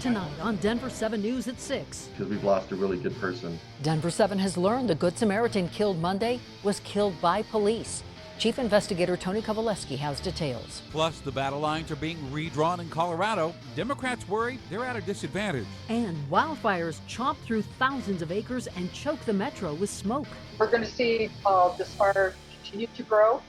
tonight on Denver7 News at 6. Because we've lost a really good person. Denver7 has learned the Good Samaritan killed Monday was killed by police. Chief Investigator Tony KOVALESKI has details. Plus, the battle lines are being redrawn in Colorado. Democrats worry they're at a disadvantage. And wildfires chomp through thousands of acres and choke the metro with smoke. We're going to see this fire continue to grow.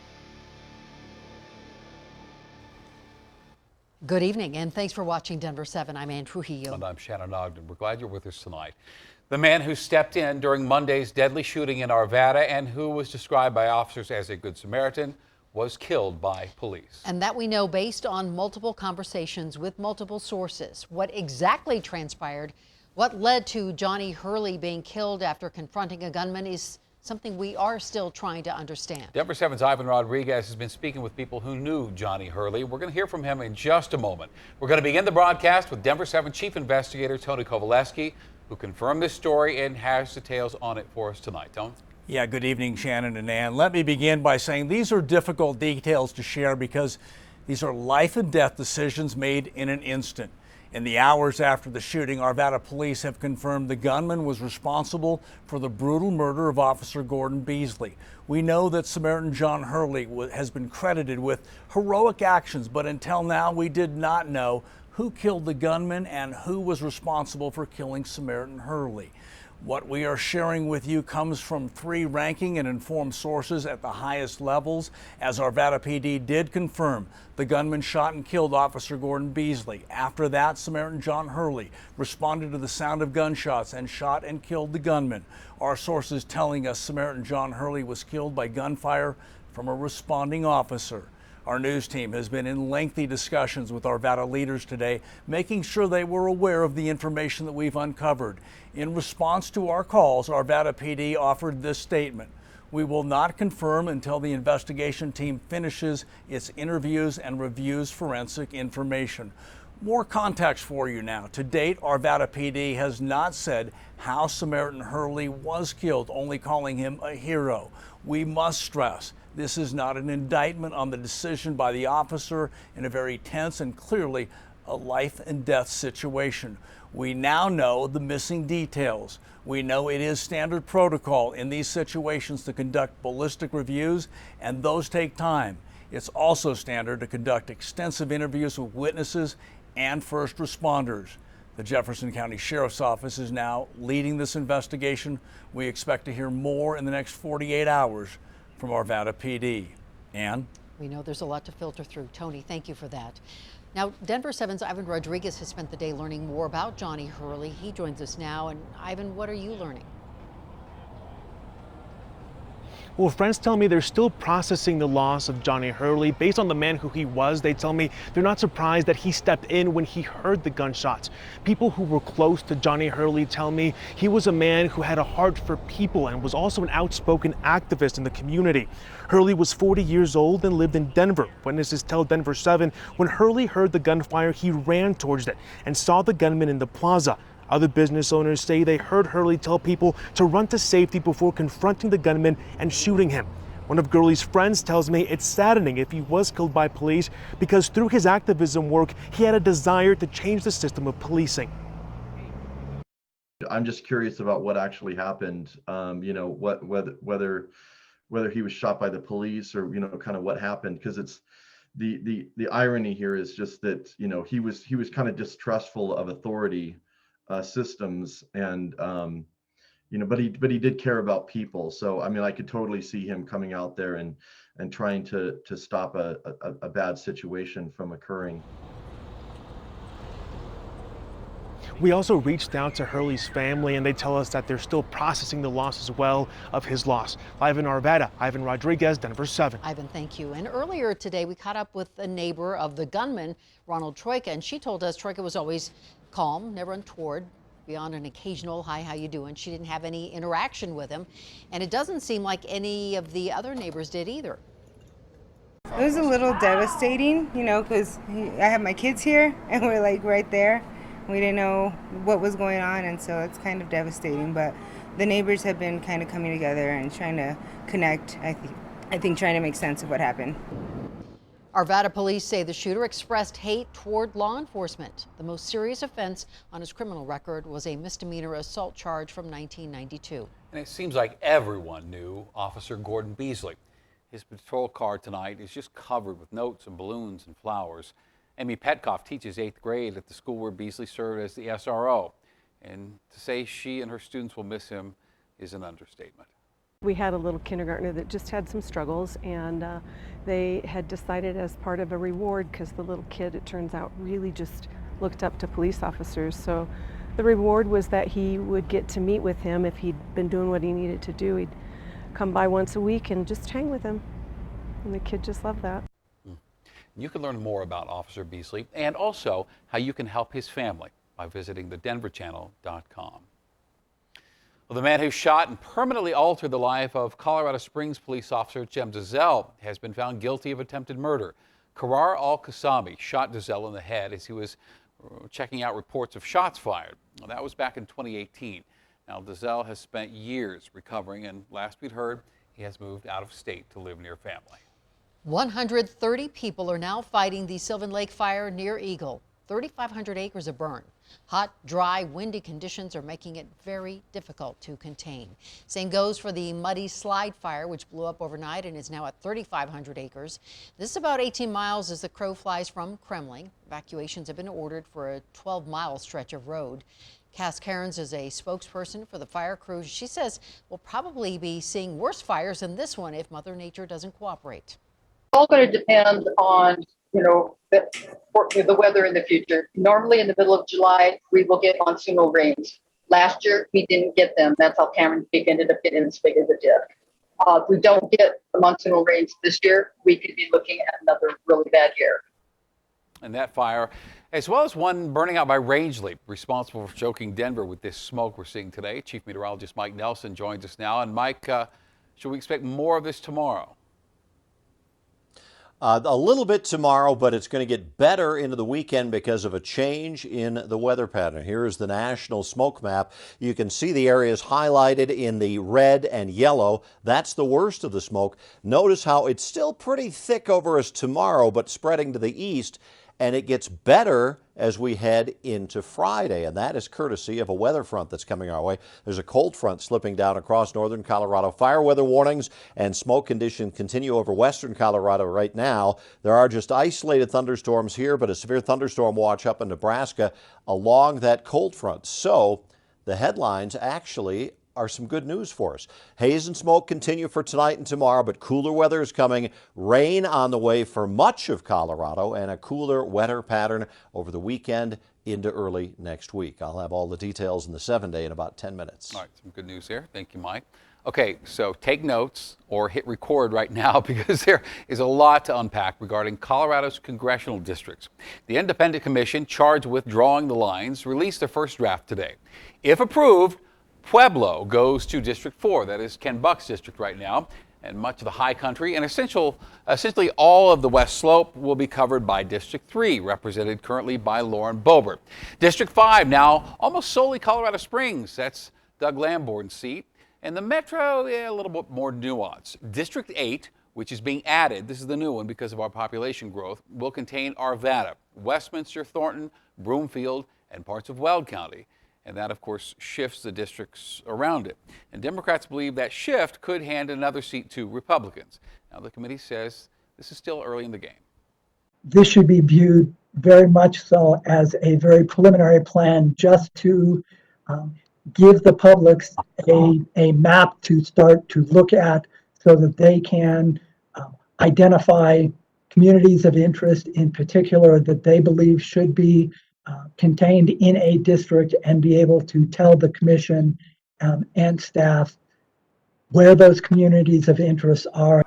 Good evening, and thanks for watching Denver7. I'm Ann Trujillo. And I'm Shannon Ogden. We're glad you're with us tonight. The man who stepped in during Monday's deadly shooting in ARVADA and who was described by officers as a Good Samaritan was killed by police. And that we know based on multiple conversations with multiple sources. What exactly transpired, what led to Johnny Hurley being killed after confronting a gunman is something we are still trying to understand. Denver7's Ivan Rodriguez has been speaking with people who knew Johnny Hurley. We're going to hear from him in just a moment. We're going to begin the broadcast with Denver7 Chief Investigator Tony KOVALESKI, who confirmed this story and has details on it for us tonight. Tony? Yeah, good evening, Shannon and Ann. Let me begin by saying these are difficult details to share because these are life and death decisions made in an instant. In the hours after the shooting, ARVADA police have confirmed the gunman was responsible for the brutal murder of Officer Gordon Beesley. We know that Samaritan John Hurley has been credited with heroic actions, but until now we did not know who killed the gunman and who was responsible for killing Samaritan Hurley. What we are sharing with you comes from three ranking and informed sources at the highest levels, as ARVADA PD did confirm the gunman shot and killed Officer Gordon Beesley. After that, Samaritan John Hurley responded to the sound of gunshots and shot and killed the gunman. Our sources telling us Samaritan John Hurley was killed by gunfire from a responding officer. Our news team has been in lengthy discussions with ARVADA leaders today, making sure they were aware of the information that we've uncovered. In response to our calls, ARVADA PD offered this statement: "We will not confirm until the investigation team finishes its interviews and reviews forensic information." More context for you now. To date, ARVADA PD has not said how Samaritan Hurley was killed, only calling him a hero. We must stress, this is not an indictment on the decision by the officer in a very tense and clearly a life and death situation. We now know the missing details. We know it is standard protocol in these situations to conduct ballistic reviews, and those take time. It's also standard to conduct extensive interviews with witnesses and first responders. The Jefferson County Sheriff's Office is now leading this investigation. We expect to hear more in the next 48 hours from ARVADA PD. Ann? We know there's a lot to filter through. Tony, thank you for that. Now, Denver7's Ivan Rodriguez has spent the day learning more about Johnny Hurley. He joins us now. And Ivan, what are you learning? Well, friends tell me they're still processing the loss of Johnny Hurley. Based on the man who he was, they tell me they're not surprised that he stepped in when he heard the gunshots. People who were close to Johnny Hurley tell me he was a man who had a heart for people and was also an outspoken activist in the community. Hurley was 40 years old and lived in Denver. Witnesses tell Denver7 when Hurley heard the gunfire, he ran towards it and saw the gunman in the plaza. Other business owners say they heard Hurley tell people to run to safety before confronting the gunman and shooting him. One of Hurley's friends tells me it's saddening if he was killed by police because through his activism work, he had a desire to change the system of policing. I'm just curious about what actually happened. Whether he was shot by the police or kind of what happened, because it's the irony here is just that he was kind of distrustful of authority systems, and but he did care about people. So I mean, I could totally see him coming out there and trying to stop a bad situation from occurring. We also reached out to Hurley's family, and they tell us that they're still processing the loss as well of his loss. Live in ARVADA, Ivan Rodriguez, Denver7. Ivan, thank you. And earlier today, we caught up with a neighbor of the gunman, Ronald Troika, and she told us Troika was always calm, never untoward, beyond an occasional "hi, how you doing." She didn't have any interaction with him, and it doesn't seem like any of the other neighbors did either. It was a little devastating, because I have my kids here, and we're like right there. We didn't know what was going on, and so it's kind of devastating. But the neighbors have been kind of coming together and trying to connect. I think trying to make sense of what happened. Arvada police say the shooter expressed hate toward law enforcement. The most serious offense on his criminal record was a misdemeanor assault charge from 1992. And it seems like everyone knew Officer Gordon Beesley. His patrol car tonight is just covered with notes and balloons and flowers. Amy Petkoff teaches 8th grade at the school where Beesley served as the SRO. And to say she and her students will miss him is an understatement. We had a little kindergartner that just had some struggles, and they had decided as part of a reward, because the little kid, it turns out, really just looked up to police officers. So the reward was that he would get to meet with him if he'd been doing what he needed to do. He'd come by once a week and just hang with him. And the kid just loved that. You can learn more about Officer Beesley and also how you can help his family by visiting thedenverchannel.com. Well, the man who shot and permanently altered the life of Colorado Springs police officer Jem Dizelle has been found guilty of attempted murder. Karar al-Qassami shot Dizelle in the head as he was checking out reports of shots fired. Well, that was back in 2018. Now, Dizelle has spent years recovering, and last we'd heard, he has moved out of state to live near family. 130 people are now fighting the Sylvan Lake fire near Eagle. 3,500 acres are burned. Hot, dry, windy conditions are making it very difficult to contain. Same goes for the Muddy Slide fire, which blew up overnight and is now at 3,500 acres. This is about 18 miles as the crow flies from Kremling. Evacuations have been ordered for a 12-mile stretch of road. CAIRNS is a spokesperson for the fire crew. She says we'll probably be seeing worse fires than this one if Mother Nature doesn't cooperate. It's all going to depend on, the weather in the future. Normally in the middle of July, we will get monsoonal rains. Last year, we didn't get them. That's how Cameron Peak ended up getting as big as it did. If we don't get the monsoonal rains this year, we could be looking at another really bad year. And that fire, as well as one burning out by Rangeley, responsible for choking Denver with this smoke we're seeing today. Chief Meteorologist Mike Nelson joins us now. And Mike, should we expect more of this tomorrow? A little bit tomorrow, but it's going to get better into the weekend because of a change in the weather pattern. Here is the national smoke map. You can see the areas highlighted in the red and yellow. That's the worst of the smoke. Notice how it's still pretty thick over us tomorrow, but spreading to the east. And it gets better as we head into Friday, and that is courtesy of a weather front that's coming our way. There's a cold front slipping down across northern Colorado. Fire weather warnings and smoke conditions continue over western Colorado right now. There are just isolated thunderstorms here, but a severe thunderstorm watch up in Nebraska along that cold front. So the headlines actually are some good news for us. Haze and smoke continue for tonight and tomorrow, but cooler weather is coming. Rain on the way for much of Colorado and a cooler, wetter pattern over the weekend into early next week. I'll have all the details in the 7-day in about 10 minutes. All right, some good news there. Thank you, Mike. Okay, so take notes or hit record right now because there is a lot to unpack regarding Colorado's congressional districts. The independent commission charged with drawing the lines released their first draft today. If approved, Pueblo goes to District 4, that is Ken Buck's district right now, and much of the high country and essentially all of the West Slope will be covered by District 3, represented currently by Lauren Boebert. District 5 now almost solely Colorado Springs, that's Doug Lamborn's seat, and the Metro, a little bit more nuanced. District 8, which is being added, this is the new one because of our population growth, will contain Arvada, Westminster, Thornton, Broomfield, and parts of Weld County. And that, of course, shifts the districts around it. And Democrats believe that shift could hand another seat to Republicans. Now, the committee says this is still early in the game. This should be viewed very much so as a very preliminary plan just to give the public a map to start to look at so that they can identify communities of interest in particular that they believe should be contained in a district and be able to tell the commission and staff where those communities of interest are.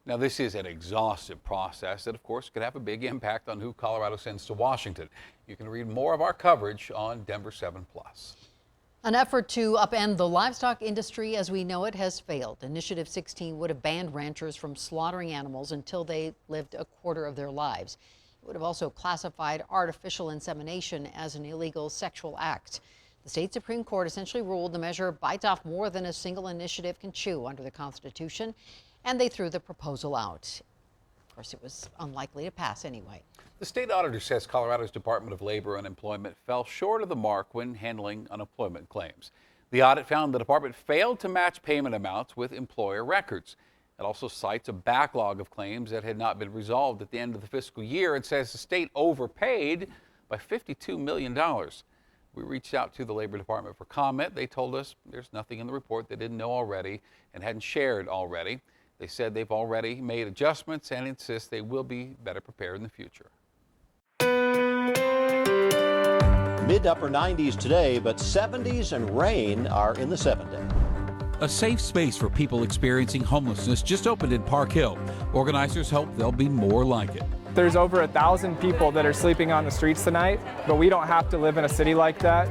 Now, this is an exhaustive process that, of course, could have a big impact on who Colorado sends to Washington. You can read more of our coverage on Denver7 Plus. An effort to upend the livestock industry as we know it has failed. Initiative 16 would have banned ranchers from slaughtering animals until they lived a quarter of their lives. It would have also classified artificial insemination as an illegal sexual act. The state Supreme Court essentially ruled the measure bites off more than a single initiative can chew under the Constitution, and they threw the proposal out. Of course, it was unlikely to pass anyway. The state auditor says Colorado's Department of Labor and Employment fell short of the mark when handling unemployment claims. The audit found the department failed to match payment amounts with employer records. It also cites a backlog of claims that had not been resolved at the end of the fiscal year and says the state overpaid by $52 million. We reached out to the Labor Department for comment. They told us there's nothing in the report they didn't know already and hadn't shared already. They said they've already made adjustments and insist they will be better prepared in the future. Mid to upper 90s today, but 70s and rain are in the 7-day. A safe space for people experiencing homelessness just opened in Park Hill. Organizers hope there'll be more like it. There's over 1,000 people that are sleeping on the streets tonight, but we don't have to live in a city like that.